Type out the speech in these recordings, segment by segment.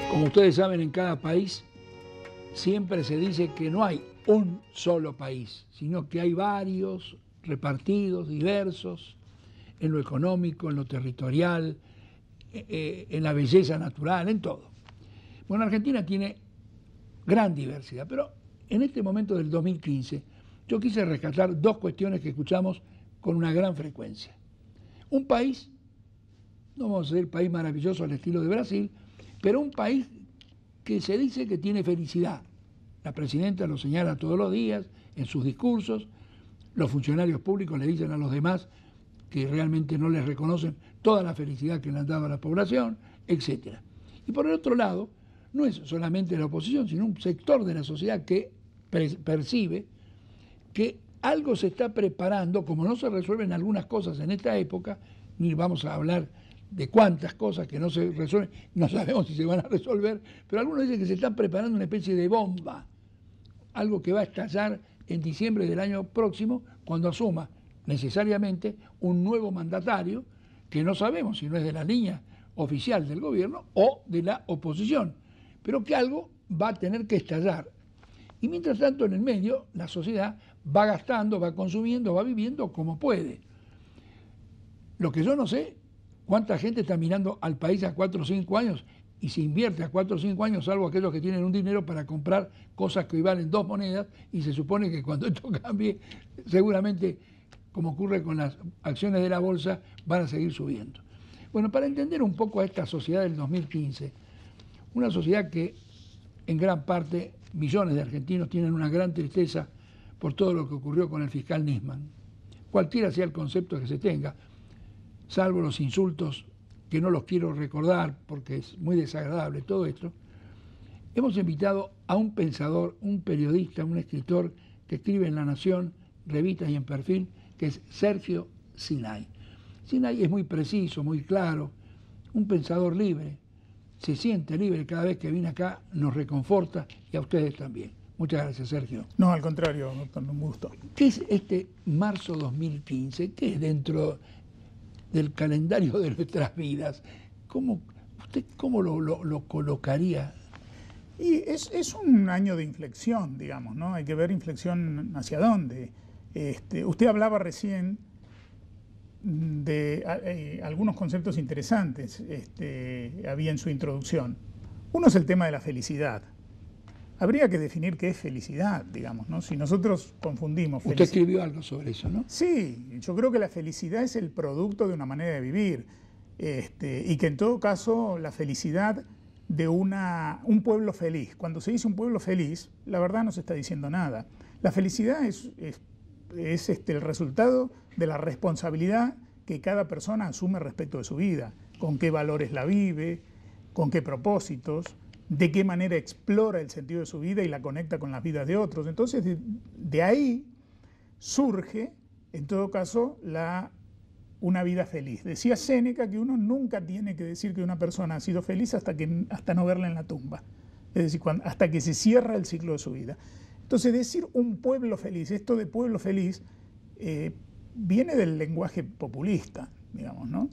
Como ustedes saben, en cada país siempre se dice que no hay un solo país, sino que hay varios repartidos, diversos, en lo económico, en lo territorial, en la belleza natural, en todo. Bueno, Argentina tiene gran diversidad, pero en este momento del 2015 yo quise rescatar dos cuestiones que escuchamos con una gran frecuencia. Un país, no vamos a decir país maravilloso al estilo de Brasil, pero un país que se dice que tiene felicidad. La presidenta lo señala todos los días en sus discursos, los funcionarios públicos le dicen a los demás que realmente no les reconocen toda la felicidad que le han dado a la población, etc. Y por el otro lado, no es solamente la oposición, sino un sector de la sociedad que percibe que algo se está preparando, como no se resuelven algunas cosas en esta época, ni vamos a hablar de cuántas cosas que no se resuelven, no sabemos si se van a resolver, pero algunos dicen que se están preparando una especie de bomba, algo que va a estallar en diciembre del año próximo, cuando asuma necesariamente un nuevo mandatario, que no sabemos si no es de la línea oficial del gobierno o de la oposición, pero que algo va a tener que estallar. Y mientras tanto, en el medio, la sociedad va gastando, va consumiendo, va viviendo como puede. Lo que yo no sé, cuánta gente está mirando al país a 4 o 5 años y se invierte a 4 o 5 años, salvo aquellos que tienen un dinero para comprar cosas que hoy valen 2 monedas, y se supone que cuando esto cambie, seguramente, como ocurre con las acciones de la bolsa, van a seguir subiendo. Bueno, para entender un poco a esta sociedad del 2015, una sociedad que en gran parte millones de argentinos tienen una gran tristeza por todo lo que ocurrió con el fiscal Nisman, cualquiera sea el concepto que se tenga, salvo los insultos que no los quiero recordar porque es muy desagradable todo esto, hemos invitado a un pensador, un periodista, un escritor que escribe en La Nación, revistas y en Perfil, que es Sergio Sinay. Sinay es muy preciso, muy claro, un pensador libre, se siente libre cada vez que viene acá, nos reconforta, y a ustedes también. Muchas gracias, Sergio. No, al contrario, doctor, un gusto. ¿Qué es este marzo 2015? ¿Qué es dentro del calendario de nuestras vidas? ¿Usted cómo lo colocaría? Y es un año de inflexión, digamos, ¿no? Hay que ver inflexión hacia dónde. Usted hablaba recién de algunos conceptos interesantes, había en su introducción. Uno es el tema de la felicidad. Habría que definir qué es felicidad, digamos, ¿no? Si nosotros confundimos Usted escribió algo sobre eso, ¿no? Sí, yo creo que la felicidad es el producto de una manera de vivir, y que en todo caso la felicidad de un pueblo feliz. Cuando se dice un pueblo feliz, la verdad no se está diciendo nada. La felicidad es el resultado de la responsabilidad que cada persona asume respecto de su vida, con qué valores la vive, con qué propósitos, de qué manera explora el sentido de su vida y la conecta con las vidas de otros. Entonces, de ahí surge, en todo caso, una vida feliz. Decía Séneca que uno nunca tiene que decir que una persona ha sido feliz hasta no verla en la tumba, es decir, hasta que se cierra el ciclo de su vida. Entonces, decir un pueblo feliz, esto de pueblo feliz, viene del lenguaje populista, digamos, ¿no?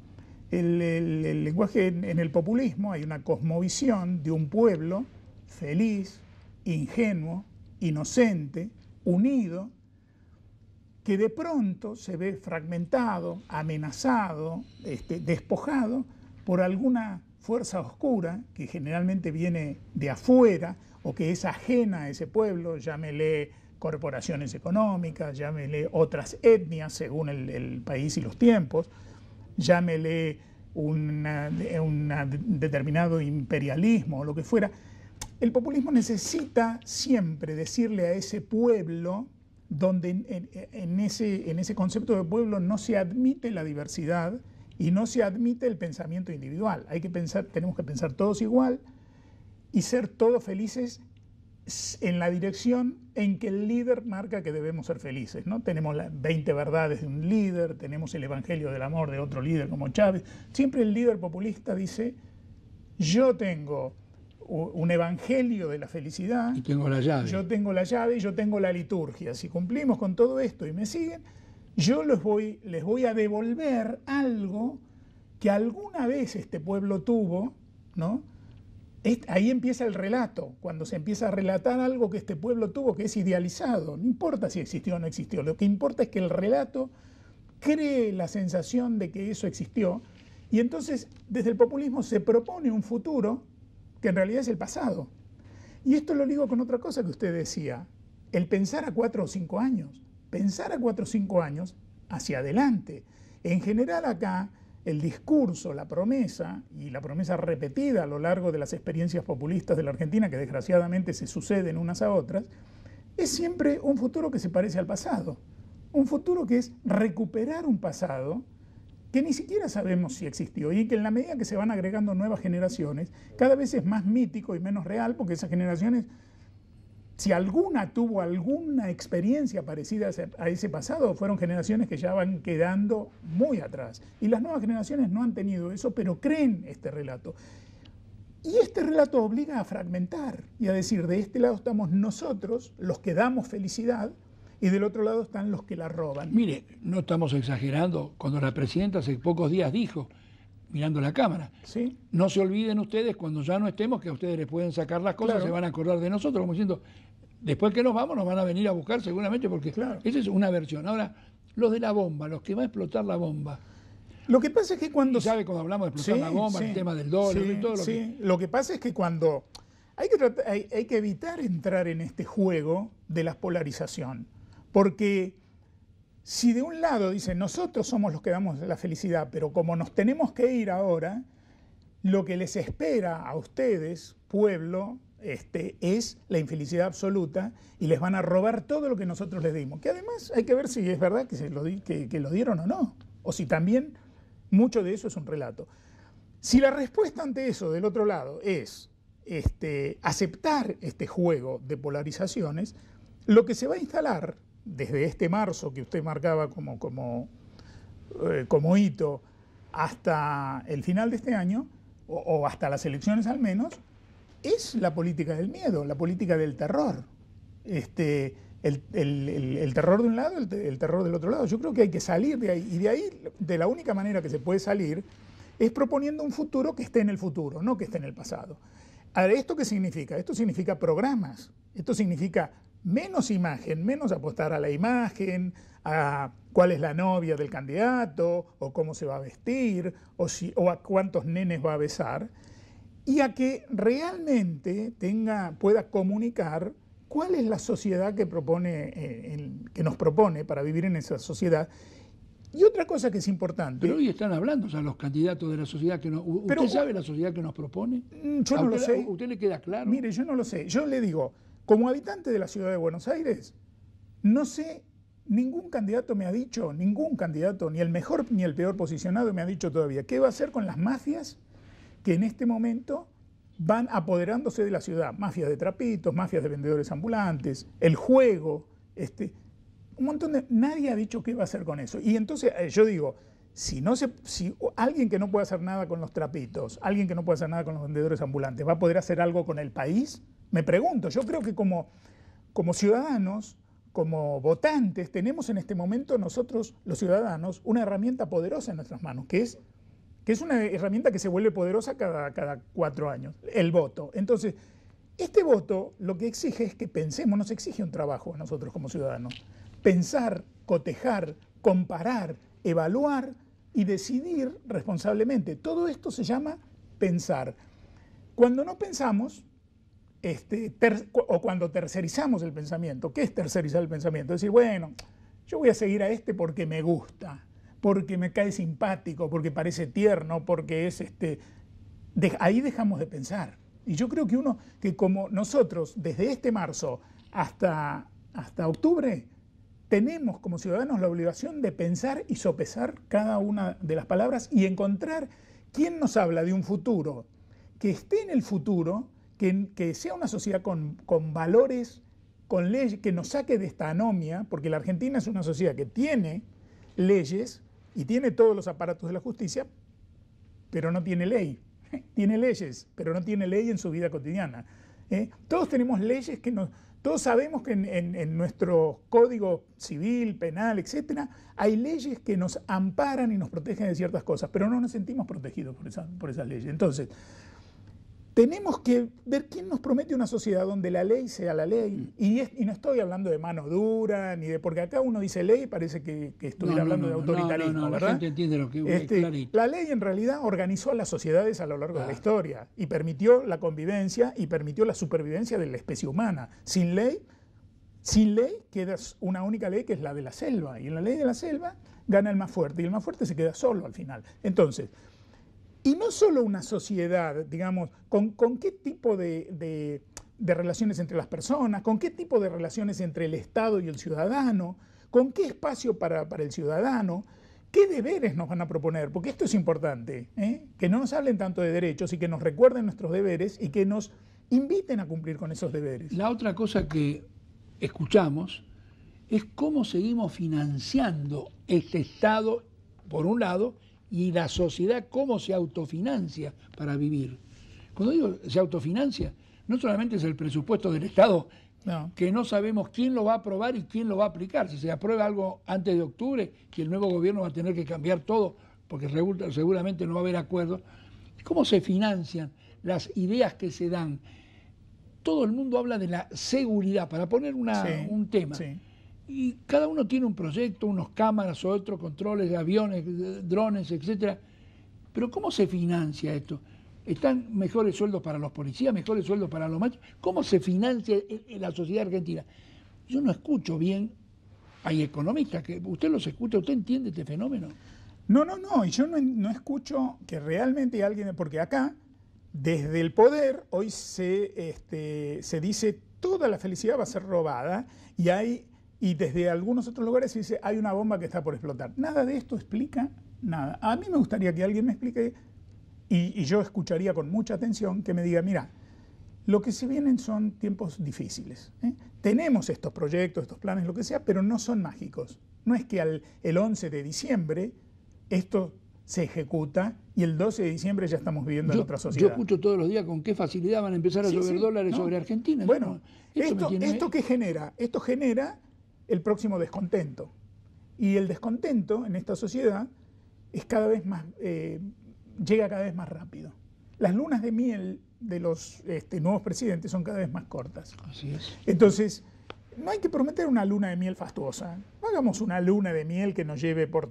El lenguaje, en el populismo hay una cosmovisión de un pueblo feliz, ingenuo, inocente, unido, que de pronto se ve fragmentado, amenazado, despojado por alguna fuerza oscura que generalmente viene de afuera o que es ajena a ese pueblo, llámele corporaciones económicas, llámele otras etnias según el país y los tiempos, llámele un determinado imperialismo o lo que fuera. El populismo necesita siempre decirle a ese pueblo, donde en ese concepto de pueblo no se admite la diversidad y no se admite el pensamiento individual. Tenemos que pensar todos igual y ser todos felices en la dirección en que el líder marca que debemos ser felices, ¿no? Tenemos las 20 verdades de un líder, tenemos el evangelio del amor de otro líder como Chávez. Siempre el líder populista dice, yo tengo un evangelio de la felicidad, y tengo la llave. Yo tengo la llave y yo tengo la liturgia. Si cumplimos con todo esto y me siguen, yo les voy a devolver algo que alguna vez este pueblo tuvo, ¿no? Ahí empieza el relato, cuando se empieza a relatar algo que este pueblo tuvo, que es idealizado. No importa si existió o no existió, lo que importa es que el relato cree la sensación de que eso existió, y entonces desde el populismo se propone un futuro que en realidad es el pasado. Y esto lo ligo con otra cosa que usted decía, el pensar a 4 o 5 años, pensar a 4 o 5 años hacia adelante. En general acá el discurso, la promesa, y la promesa repetida a lo largo de las experiencias populistas de la Argentina, que desgraciadamente se suceden unas a otras, es siempre un futuro que se parece al pasado. Un futuro que es recuperar un pasado que ni siquiera sabemos si existió y que en la medida que se van agregando nuevas generaciones, cada vez es más mítico y menos real, porque esas generaciones, si alguna tuvo alguna experiencia parecida a ese pasado, fueron generaciones que ya van quedando muy atrás. Y las nuevas generaciones no han tenido eso, pero creen este relato. Y este relato obliga a fragmentar y a decir, de este lado estamos nosotros, los que damos felicidad, y del otro lado están los que la roban. Mire, no estamos exagerando. Cuando la presidenta hace pocos días dijo, mirando la cámara, ¿sí? No se olviden ustedes cuando ya no estemos que a ustedes les pueden sacar las cosas, Claro. Se van a acordar de nosotros, como diciendo, después que nos vamos nos van a venir a buscar seguramente, porque Claro. Esa es una versión. Ahora, los de la bomba, los que va a explotar la bomba. Lo que pasa es que cuando... ¿Sabe cuando hablamos de explotar la bomba, el tema del dólar y todo lo que... Lo que pasa es que cuando... Hay que evitar entrar en este juego de la polarización. Porque si de un lado dicen, nosotros somos los que damos la felicidad, pero como nos tenemos que ir ahora, lo que les espera a ustedes, pueblo, es la infelicidad absoluta y les van a robar todo lo que nosotros les dimos. Que además hay que ver si es verdad que lo dieron o no, o si también mucho de eso es un relato. Si la respuesta ante eso del otro lado es aceptar este juego de polarizaciones, lo que se va a instalar desde este marzo que usted marcaba como hito hasta el final de este año, o hasta las elecciones al menos, es la política del miedo, la política del terror. El terror de un lado, el terror del otro lado. Yo creo que hay que salir de ahí. Y de ahí, de la única manera que se puede salir, es proponiendo un futuro que esté en el futuro, no que esté en el pasado. Ahora, ¿esto qué significa? Esto significa programas. Esto significa menos imagen, menos apostar a la imagen, a cuál es la novia del candidato, o cómo se va a vestir, o a cuántos nenes va a besar, y a que realmente pueda comunicar cuál es la sociedad que nos propone para vivir en esa sociedad. Y otra cosa que es importante... Pero hoy están hablando, o sea, los candidatos de la sociedad que nos... ¿Usted sabe la sociedad que nos propone? Yo no lo sé. ¿A usted le queda claro? Mire, yo no lo sé. Yo le digo, como habitante de la ciudad de Buenos Aires, no sé, ningún candidato me ha dicho, ningún candidato, ni el mejor ni el peor posicionado me ha dicho todavía, ¿qué va a hacer con las mafias que en este momento van apoderándose de la ciudad? Mafias de trapitos, mafias de vendedores ambulantes, el juego, un montón de... Nadie ha dicho qué va a hacer con eso. Y entonces yo digo, si alguien que no puede hacer nada con los trapitos, alguien que no puede hacer nada con los vendedores ambulantes, ¿va a poder hacer algo con el país? Me pregunto, yo creo que como ciudadanos, como votantes, tenemos en este momento nosotros, los ciudadanos, una herramienta poderosa en nuestras manos, que es una herramienta que se vuelve poderosa cada 4 años, el voto. Entonces, este voto lo que exige es que pensemos, nos exige un trabajo a nosotros como ciudadanos. Pensar, cotejar, comparar, evaluar y decidir responsablemente. Todo esto se llama pensar. Cuando no pensamos, o cuando tercerizamos el pensamiento. ¿Qué es tercerizar el pensamiento? Es decir, bueno, yo voy a seguir a porque me gusta, porque me cae simpático, porque parece tierno, porque es ahí dejamos de pensar. Y yo creo que como nosotros, desde este marzo hasta octubre, tenemos como ciudadanos la obligación de pensar y sopesar cada una de las palabras y encontrar quién nos habla de un futuro que esté en el futuro, que sea una sociedad con valores, con leyes, que nos saque de esta anomia, porque la Argentina es una sociedad que tiene leyes y tiene todos los aparatos de la justicia, pero no tiene ley. Tiene leyes, pero no tiene ley en su vida cotidiana. Todos tenemos leyes todos sabemos que en nuestro código civil, penal, etcétera, hay leyes que nos amparan y nos protegen de ciertas cosas, pero no nos sentimos protegidos por esas leyes. Entonces, tenemos que ver quién nos promete una sociedad donde la ley sea la ley. Y no estoy hablando de mano dura, ni de... Porque acá uno dice ley y parece que estuviera hablando de autoritarismo, ¿verdad? La gente entiende lo que es clarito. La ley en realidad organizó a las sociedades a lo largo de la historia y permitió la convivencia y permitió la supervivencia de la especie humana. Sin ley queda una única ley que es la de la selva. Y en la ley de la selva gana el más fuerte y el más fuerte se queda solo al final. Entonces... Y no solo una sociedad, digamos, con qué tipo de relaciones entre las personas, con qué tipo de relaciones entre el Estado y el ciudadano, con qué espacio para el ciudadano, qué deberes nos van a proponer, porque esto es importante, que no nos hablen tanto de derechos y que nos recuerden nuestros deberes y que nos inviten a cumplir con esos deberes. La otra cosa que escuchamos es cómo seguimos financiando este Estado, por un lado, y la sociedad cómo se autofinancia para vivir. Cuando digo se autofinancia, no solamente es el presupuesto del Estado, que no sabemos quién lo va a aprobar y quién lo va a aplicar. Si se aprueba algo antes de octubre, que el nuevo gobierno va a tener que cambiar todo, porque seguramente no va a haber acuerdo. ¿Cómo se financian las ideas que se dan? Todo el mundo habla de la seguridad, para poner un tema. Sí. Y cada uno tiene un proyecto, unos cámaras, otros controles de aviones, drones, etcétera. Pero ¿cómo se financia esto? ¿Están mejores sueldos para los policías, mejores sueldos para los machos? ¿Cómo se financia en la sociedad argentina? Yo no escucho bien. Hay economistas que usted los escucha, ¿usted entiende este fenómeno? No, y yo no escucho que realmente alguien, porque acá, desde el poder, hoy se dice toda la felicidad va a ser robada y desde algunos otros lugares se dice hay una bomba que está por explotar. Nada de esto explica nada. A mí me gustaría que alguien me explique y yo escucharía con mucha atención que me diga, mira, lo que se vienen son tiempos difíciles. Tenemos estos proyectos, estos planes, lo que sea, pero no son mágicos. No es que el 11 de diciembre esto se ejecuta y el 12 de diciembre ya estamos viviendo en otra sociedad. Yo escucho todos los días con qué facilidad van a empezar a llover dólares sobre Argentina. Bueno, ¿esto qué genera? Esto genera el próximo descontento. Y el descontento en esta sociedad es cada vez más, llega cada vez más rápido. Las lunas de miel de los nuevos presidentes son cada vez más cortas. Así es. Entonces, no hay que prometer una luna de miel fastuosa. No hagamos una luna de miel que nos lleve por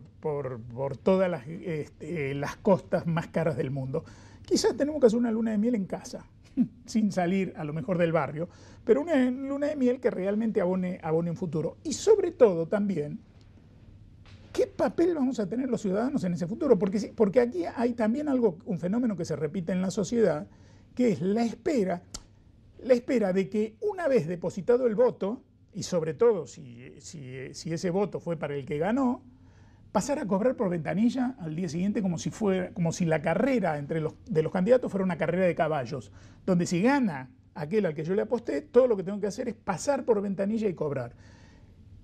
todas las costas más caras del mundo. Quizás tenemos que hacer una luna de miel en casa, sin salir a lo mejor del barrio, pero una luna de miel que realmente abone un futuro. Y sobre todo también, ¿qué papel vamos a tener los ciudadanos en ese futuro? Porque aquí hay también un fenómeno que se repite en la sociedad, que es la espera de que una vez depositado el voto, y sobre todo si ese voto fue para el que ganó, pasar a cobrar por ventanilla al día siguiente como si la carrera de los candidatos fuera una carrera de caballos, donde si gana aquel al que yo le aposté, todo lo que tengo que hacer es pasar por ventanilla y cobrar.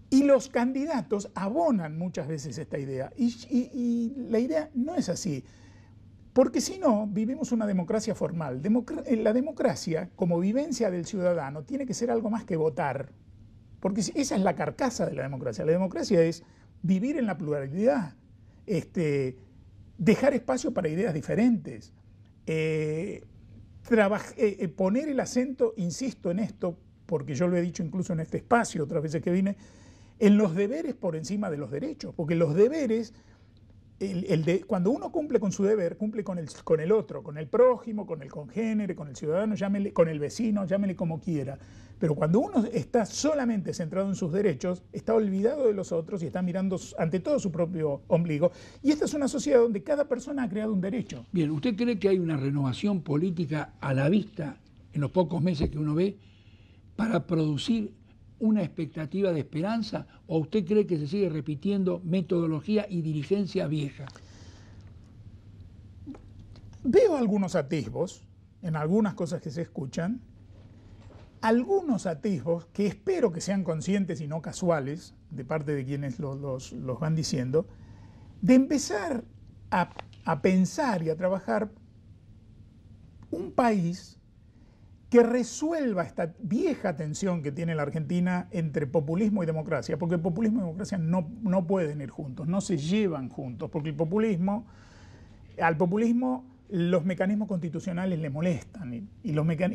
Y los candidatos abonan muchas veces esta idea, y la idea no es así, porque si no, vivimos una democracia formal. La democracia, como vivencia del ciudadano, tiene que ser algo más que votar, porque esa es la carcasa de la democracia. La democracia es vivir en la pluralidad, dejar espacio para ideas diferentes, poner el acento, insisto en esto, porque yo lo he dicho incluso en este espacio otras veces que vine, en los deberes por encima de los derechos, porque los deberes, cuando uno cumple con su deber, cumple con el otro, con el prójimo, con el congénere, con el ciudadano, con el vecino, llámele como quiera. Pero cuando uno está solamente centrado en sus derechos, está olvidado de los otros y está mirando ante todo su propio ombligo. Y esta es una sociedad donde cada persona ha creado un derecho. Bien, ¿usted cree que hay una renovación política a la vista en los pocos meses que uno ve para producir una expectativa de esperanza, o usted cree que se sigue repitiendo metodología y dirigencia vieja? Veo algunos atisbos en algunas cosas que se escuchan, algunos atisbos que espero que sean conscientes y no casuales de parte de quienes los van diciendo, de empezar a pensar y a trabajar un país que resuelva esta vieja tensión que tiene la Argentina entre populismo y democracia, porque el populismo y democracia no pueden ir juntos, no se llevan juntos, porque al populismo los mecanismos constitucionales le molestan y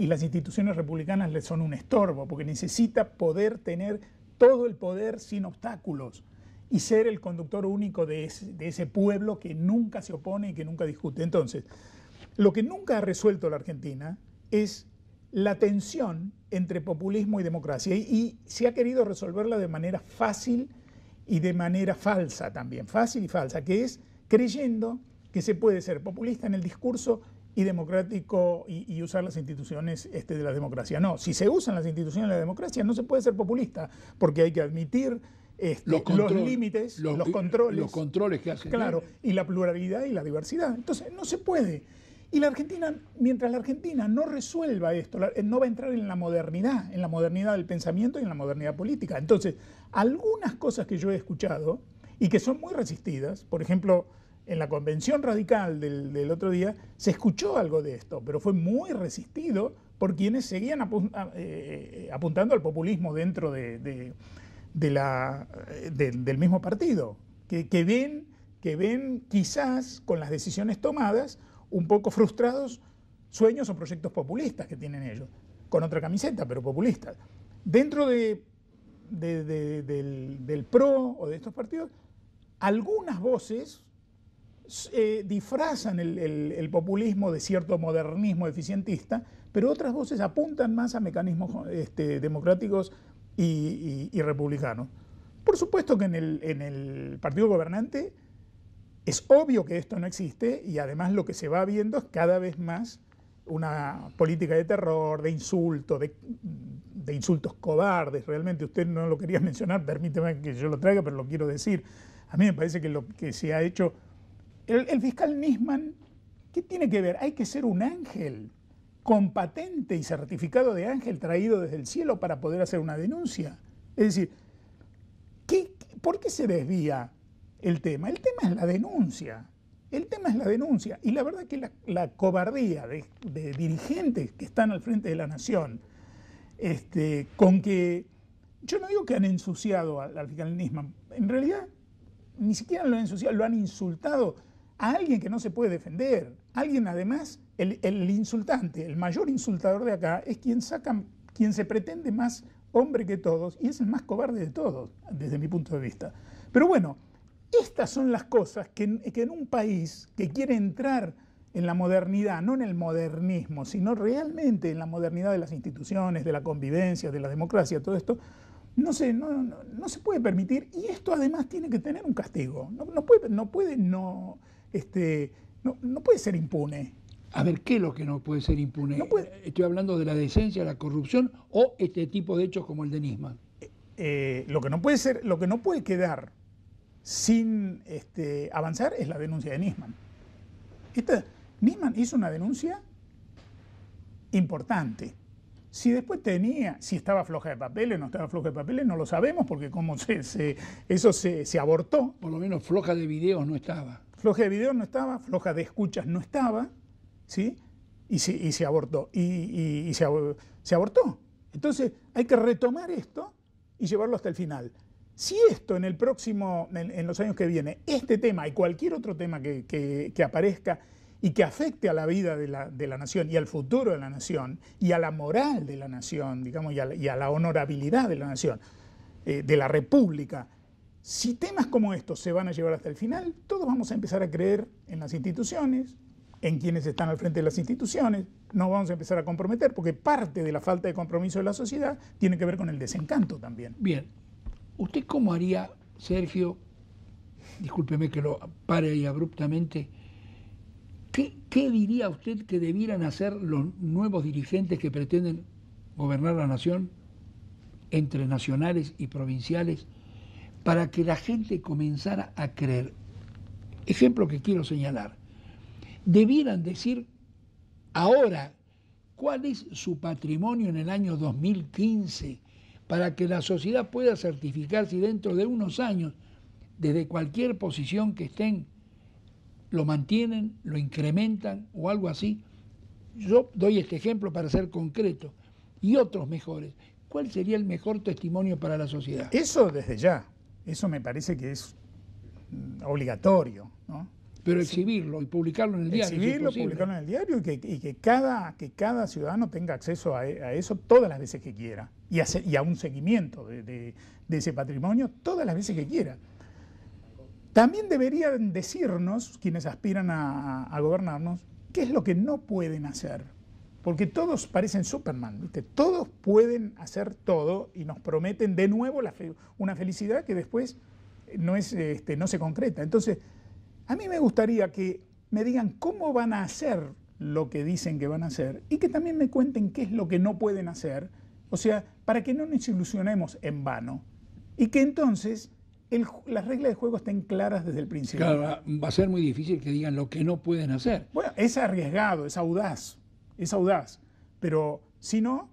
las instituciones republicanas le son un estorbo, porque necesita poder tener todo el poder sin obstáculos y ser el conductor único de ese pueblo que nunca se opone y que nunca discute. Entonces, lo que nunca ha resuelto la Argentina es la tensión entre populismo y democracia, y se ha querido resolverla de manera fácil y de manera falsa también, fácil y falsa, que es creyendo que se puede ser populista en el discurso y democrático y usar las instituciones de la democracia. No, si se usan las instituciones de la democracia no se puede ser populista, porque hay que admitir los límites, los controles que hacen. Claro, y la pluralidad y la diversidad. Entonces no se puede. Y la Argentina, mientras la Argentina no resuelva esto, no va a entrar en la modernidad del pensamiento y en la modernidad política. Entonces, algunas cosas que yo he escuchado y que son muy resistidas, por ejemplo, en la convención radical del otro día se escuchó algo de esto, pero fue muy resistido por quienes seguían apuntando al populismo dentro del mismo partido, que ven quizás con las decisiones tomadas un poco frustrados sueños o proyectos populistas que tienen ellos, con otra camiseta, pero populistas. Dentro del PRO o de estos partidos, algunas voces disfrazan el populismo de cierto modernismo eficientista, pero otras voces apuntan más a mecanismos democráticos y republicanos. Por supuesto que en el partido gobernante es obvio que esto no existe, y además lo que se va viendo es cada vez más una política de terror, de insulto, de insultos cobardes. Realmente usted no lo quería mencionar, permíteme que yo lo traiga, pero lo quiero decir. A mí me parece que lo que se ha hecho... El fiscal Nisman, ¿qué tiene que ver? Hay que ser un ángel con patente y certificado de ángel traído desde el cielo para poder hacer una denuncia. Es decir, ¿por qué se desvía el tema? El tema es la denuncia. El tema es la denuncia. Y la verdad que la cobardía de dirigentes que están al frente de la nación, con que... Yo no digo que han ensuciado al fiscal Nisman. En realidad, ni siquiera lo han ensuciado, lo han insultado a alguien que no se puede defender. Alguien, además, el insultante, el mayor insultador de acá, es quien se pretende más hombre que todos, y es el más cobarde de todos, desde mi punto de vista. Pero bueno, estas son las cosas que en un país que quiere entrar en la modernidad, no en el modernismo, sino realmente en la modernidad de las instituciones, de la convivencia, de la democracia, todo esto, no se puede permitir, y esto además tiene que tener un castigo. No puede ser impune. A ver, ¿qué es lo que no puede ser impune? Estoy hablando de la decencia, la corrupción o este tipo de hechos como el de Nisman. Lo que no puede quedar sin avanzar es la denuncia de Nisman. Nisman hizo una denuncia importante. Si después si estaba floja de papeles, no estaba floja de papeles, no lo sabemos, porque como eso se abortó. Por lo menos floja de videos no estaba. Floja de videos no estaba, floja de escuchas no estaba, ¿sí? Y se abortó. Y se abortó. Entonces hay que retomar esto y llevarlo hasta el final. Si esto en los años que vienen, este tema y cualquier otro tema que aparezca y que afecte a la vida de la nación y al futuro de la nación y a la moral de la nación, digamos, y a la honorabilidad de la nación, de la república, si temas como estos se van a llevar hasta el final, todos vamos a empezar a creer en las instituciones, en quienes están al frente de las instituciones, nos vamos a empezar a comprometer, porque parte de la falta de compromiso de la sociedad tiene que ver con el desencanto también. Bien, ¿usted cómo haría, Sergio, discúlpeme que lo pare ahí abruptamente, ¿qué diría usted que debieran hacer los nuevos dirigentes que pretenden gobernar la nación, entre nacionales y provinciales, para que la gente comenzara a creer? Ejemplo que quiero señalar. Debieran decir ahora cuál es su patrimonio en el año 2015 para que la sociedad pueda certificar si dentro de unos años, desde cualquier posición que estén, lo mantienen, lo incrementan o algo así. Yo doy este ejemplo para ser concreto, y otros mejores. ¿Cuál sería el mejor testimonio para la sociedad? Eso desde ya, eso me parece que es obligatorio, ¿no? Pero exhibirlo y publicarlo en el diario. Exhibirlo, si es publicarlo en el diario y que cada ciudadano tenga acceso a eso todas las veces que quiera y a un seguimiento de ese patrimonio todas las veces que quiera. También deberían decirnos, quienes aspiran a gobernarnos, qué es lo que no pueden hacer. Porque todos parecen Superman, ¿viste? Todos pueden hacer todo y nos prometen de nuevo una felicidad que después no se concreta. Entonces, a mí me gustaría que me digan cómo van a hacer lo que dicen que van a hacer y que también me cuenten qué es lo que no pueden hacer, o sea, para que no nos ilusionemos en vano y que entonces las reglas de juego estén claras desde el principio. Claro, va a ser muy difícil que digan lo que no pueden hacer. Bueno, es arriesgado, es audaz, pero si no,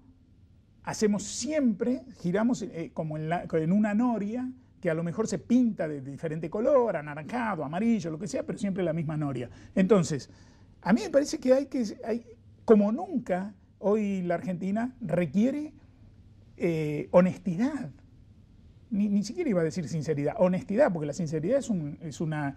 hacemos siempre, giramos como en una noria, que a lo mejor se pinta de diferente color, anaranjado, amarillo, lo que sea, pero siempre la misma noria. Entonces, a mí me parece que como nunca, hoy la Argentina requiere honestidad. Ni siquiera iba a decir sinceridad, honestidad, porque la sinceridad es una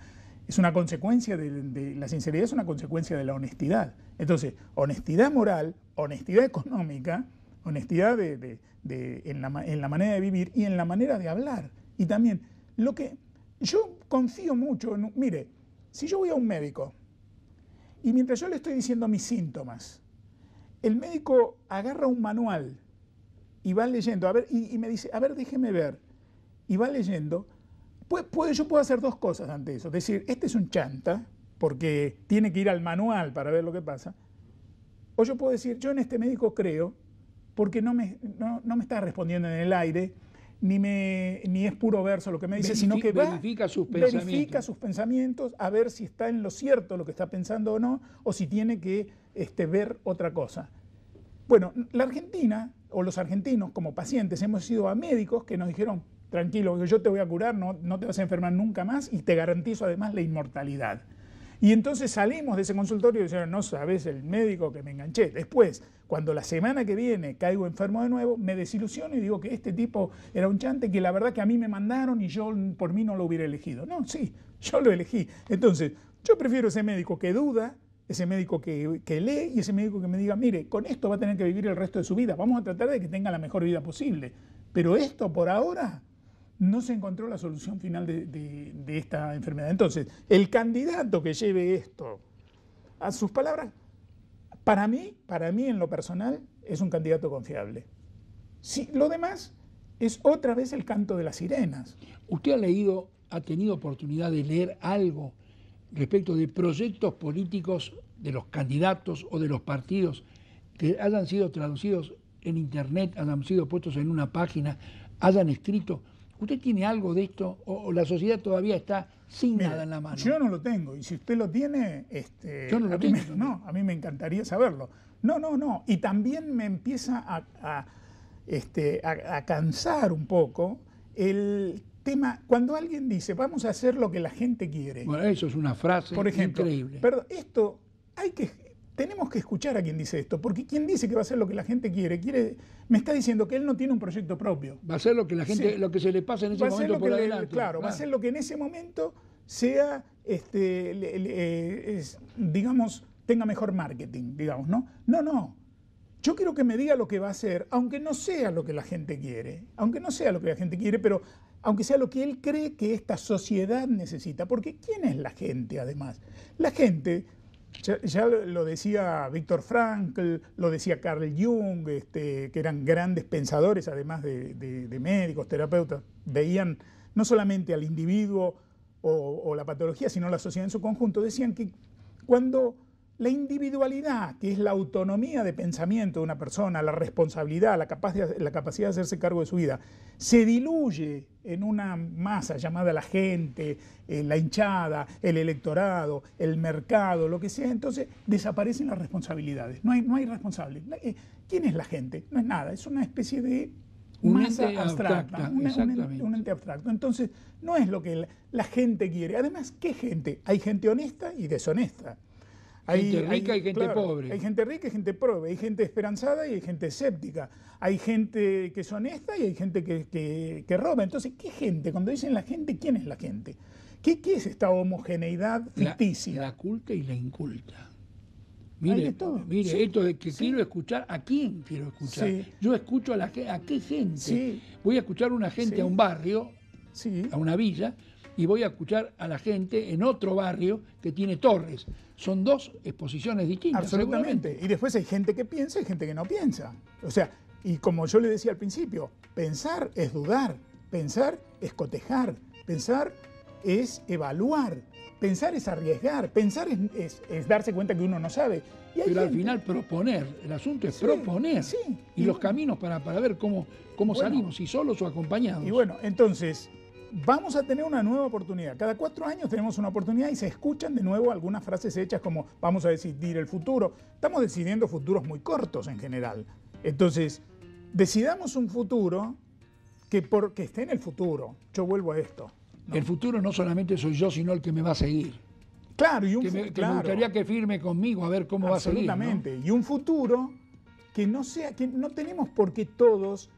consecuencia la sinceridad es una consecuencia de la honestidad. Entonces, honestidad moral, honestidad económica, honestidad en la manera de vivir y en la manera de hablar. Y también, lo que yo confío mucho, mire, si yo voy a un médico y mientras yo le estoy diciendo mis síntomas, el médico agarra un manual y va leyendo, a ver, y me dice, a ver, déjeme ver, y va leyendo, yo puedo hacer dos cosas ante eso. Decir, este es un chanta, porque tiene que ir al manual para ver lo que pasa, o yo puedo decir, yo en este médico creo, porque no me está respondiendo en el aire, ni es puro verso lo que me dice, sino que verifica sus pensamientos a ver si está en lo cierto lo que está pensando o no, o si tiene que ver otra cosa. Bueno, la Argentina, o los argentinos como pacientes, hemos ido a médicos que nos dijeron, tranquilo, yo te voy a curar, no te vas a enfermar nunca más y te garantizo además la inmortalidad. Y entonces salimos de ese consultorio y dijeron, no sabes el médico que me enganché. Después, cuando la semana que viene caigo enfermo de nuevo, me desilusiono y digo que este tipo era un chante, que la verdad que a mí me mandaron y yo por mí no lo hubiera elegido. No, sí, yo lo elegí. Entonces, yo prefiero ese médico que duda, ese médico que lee y ese médico que me diga, mire, con esto va a tener que vivir el resto de su vida. Vamos a tratar de que tenga la mejor vida posible. Pero esto, por ahora, no se encontró la solución final de esta enfermedad. Entonces, el candidato que lleve esto a sus palabras, para mí en lo personal, es un candidato confiable. Sí, lo demás es otra vez el canto de las sirenas. ¿Usted ha tenido oportunidad de leer algo respecto de proyectos políticos de los candidatos o de los partidos que hayan sido traducidos en internet, hayan sido puestos en una página, hayan escrito? ¿Usted tiene algo de esto o la sociedad todavía está sin nada en la mano? Yo no lo tengo, y si usted lo tiene, yo no lo tengo. A mí me encantaría saberlo. No. Y también me empieza a cansar un poco el tema, cuando alguien dice, vamos a hacer lo que la gente quiere. Bueno, eso es una frase por ejemplo, increíble. Perdón, esto tenemos que escuchar a quien dice esto, porque quien dice que va a hacer lo que la gente quiere, me está diciendo que él no tiene un proyecto propio. Va a hacer lo que la gente, lo que se le pasa en ese momento por adelante. Claro, va a ser lo que en ese momento sea, digamos, tenga mejor marketing, digamos, ¿no? No. Yo quiero que me diga lo que va a hacer, aunque no sea lo que la gente quiere, pero aunque sea lo que él cree que esta sociedad necesita. Porque ¿quién es la gente, además? La gente, ya lo decía Viktor Frankl, lo decía Carl Jung, que eran grandes pensadores, además de médicos, terapeutas, veían no solamente al individuo o la patología, sino la sociedad en su conjunto. Decían que cuando la individualidad, que es la autonomía de pensamiento de una persona, la responsabilidad, la capacidad de hacerse cargo de su vida, se diluye en una masa llamada la gente, la hinchada, el electorado, el mercado, lo que sea, entonces desaparecen las responsabilidades. No hay responsable. ¿Quién es la gente? No es nada, es una especie de masa abstracta, un ente abstracto. Entonces, no es lo que la gente quiere. Además, ¿qué gente? Hay gente honesta y deshonesta. Hay gente rica y gente pobre. Hay gente rica y gente pobre. Hay gente esperanzada y hay gente escéptica. Hay gente que es honesta y hay gente que roba. Entonces, ¿qué gente? Cuando dicen la gente, ¿quién es la gente? ¿Qué es esta homogeneidad ficticia? La culta y la inculta. Hay de todo. Mire, Sí, esto de que sí. quiero escuchar, ¿a quién quiero escuchar? Sí. Yo escucho a qué gente. Sí. Voy a escuchar a una gente Sí. a un barrio, Sí. a una villa, y voy a escuchar a la gente en otro barrio que tiene torres. Son dos exposiciones distintas. Absolutamente. Seguramente. Y después hay gente que piensa y gente que no piensa. O sea, y como yo le decía al principio, pensar es dudar, pensar es cotejar, pensar es evaluar, pensar es arriesgar, pensar es darse cuenta que uno no sabe. Y hay Pero al gente- final proponer, el asunto es Sí, proponer. sí. Y Y los bueno. caminos para ver cómo Bueno. salimos, si solos o acompañados. Y bueno, entonces, vamos a tener una nueva oportunidad. Cada 4 años tenemos una oportunidad y se escuchan de nuevo algunas frases hechas como vamos a decidir el futuro. Estamos decidiendo futuros muy cortos en general. Entonces, decidamos un futuro que esté en el futuro. Yo vuelvo a esto. ¿no? El futuro no solamente soy yo, sino el que me va a seguir. Claro, y un Que me claro, gustaría que firme conmigo a ver cómo va a seguir. ¿no? absolutamente. Y un futuro que no tenemos por qué todos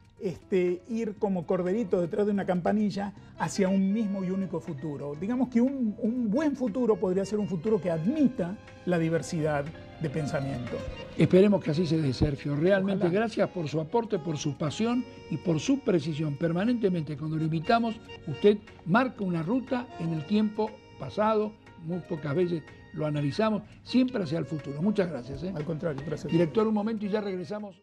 ir como corderito detrás de una campanilla hacia un mismo y único futuro. Digamos que un buen futuro podría ser un futuro que admita la diversidad de pensamiento. Esperemos que así se dé, Sergio. Realmente Ojalá. gracias por su aporte, por su pasión y por su precisión. Permanentemente, cuando lo invitamos, usted marca una ruta en el tiempo pasado, muy pocas veces lo analizamos, siempre hacia el futuro. Muchas gracias. Al contrario, gracias. Director, un momento y ya regresamos.